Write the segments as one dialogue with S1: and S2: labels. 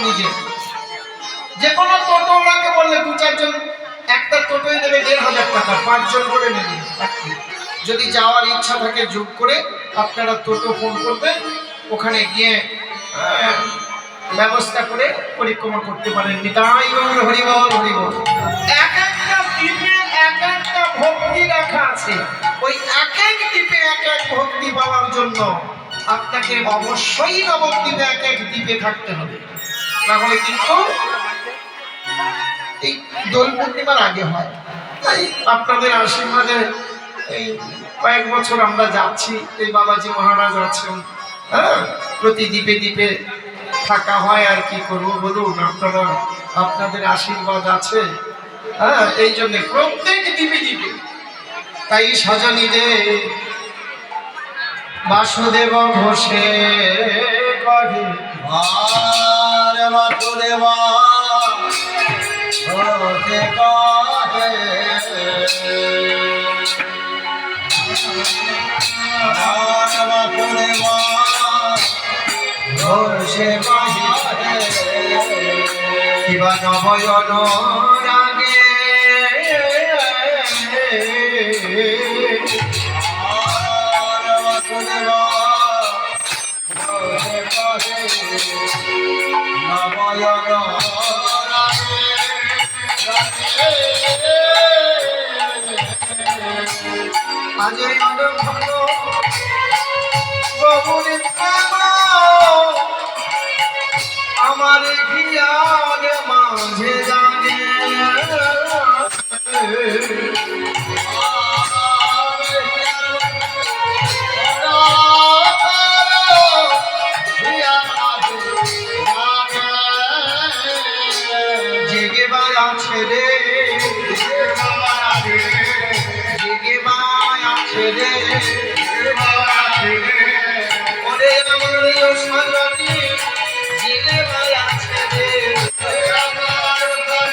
S1: নিজে। যে কোনো টোটো ওনাকে বললে 2-4 জন, একটা টোটোই দেবে 1500 টাকা, 5 জন করে নেবে। যদি যাওয়ার ইচ্ছা থাকে যোগ করে আপনারা টোটো ফোন করবেন, ওখানে গিয়ে ব্যবস্থা করে পরিক্রমা করতে পারেন। নিতাই গৌর হরিবল হরিবল। এক একটা দ্বীপে এক একটা ভক্তি রাখা আছে। ওই এক এক দ্বীপে এক এক ভক্তি পাওয়ার জন্য আপনাকে অবশ্যই নবদ্বীপে এক এক দ্বীপে থাকতে হবে, না হলে কিন্তু এই দোল পূর্ণিমার আগে হয়। তাই আপনাদের আশীর্বাদে এই কয়েক বছর আমরা যাচ্ছি, এই বাবাজি মহারাজ আছেন, হ্যাঁ, প্রতি দ্বীপে দ্বীপে থাকা হয়। আর কি করবো বলুন, আপনারা, আপনাদের আশীর্বাদ আছে, হ্যাঁ, এই জন্য প্রত্যেক দ্বীপে দ্বীপে। তাই সজনী যে বাসুদেব ঘোষে কহে
S2: বাসুদেব ঘোষে কহে বাসুদেব ঘোষে কহে
S1: কিবা নবয়ন রাগে
S2: বাসুদেব ঘোষে কহে নবয়ন
S1: আজ গৌরী প্রেম আমার ঘিয়ার মাঝে জাগে জেগে বায়া ছেড়ে জেগে বায়া ছেড়ে ওরে আমার সজনী জেগে বায়া ছেড়ে জেগে বায়া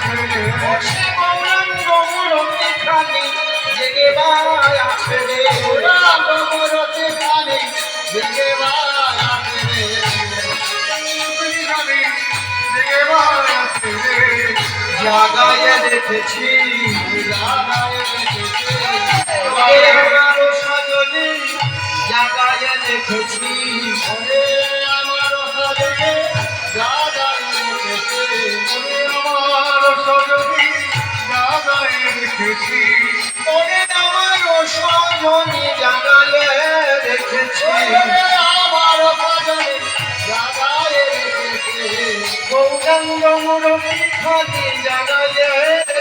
S1: ছেড়ে জাগায় রেখেছি সজনী জাগায় রেখেছি
S2: আমার সজনী জাগায় রেখেছি
S1: ওরে আমার সজনী জাগায় রেখেছি
S2: আমার সজনী জাগায় রেখেছি
S1: গৌরাঙ্গ মুরলী খালি জাগায়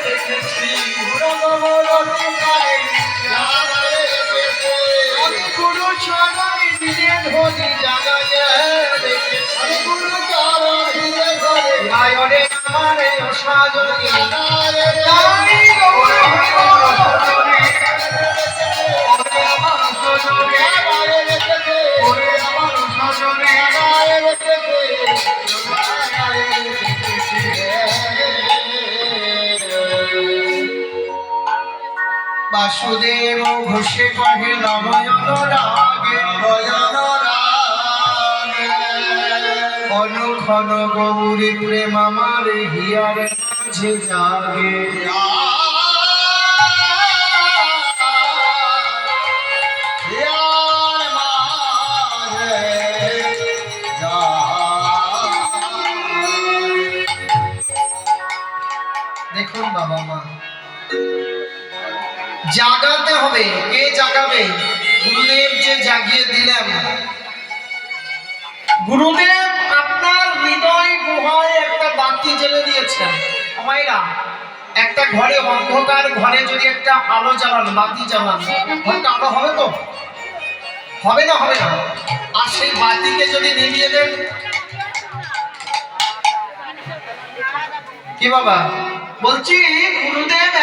S1: রেখেছি গুরু চরণ দিলে ধরি জাগায় রেখেছি মায়রে আমার সজনী তাই গৌর হরিবল সজনী ওরে আমার সজনী ওরে আমার সজনী বাসুদেব ঘোষে কহে নবয়ন রাগে অনুক্ষণ গৌরী প্রেম আমার হিয়ার মাঝে জাগে দেখুন বাবা মা, জাগাতে হবে। কে জাগাবে? গুরুদেব যে জাগিয়ে দিলেন। গুরুদেব আপনার হৃদয় গুহায় একটা বাতি জ্বেলে দিয়েছেন। মায়েরা, একটা ঘরে অন্ধকার ঘরে যদি একটা আলো জ্বালান, বাতি জ্বালান, ঘরটা আলো হবে তো? হবে না? হবে না। আর সেই বাতিকে যদি নিভিয়ে দেন, কি বাবা বলছি, গুরুদেব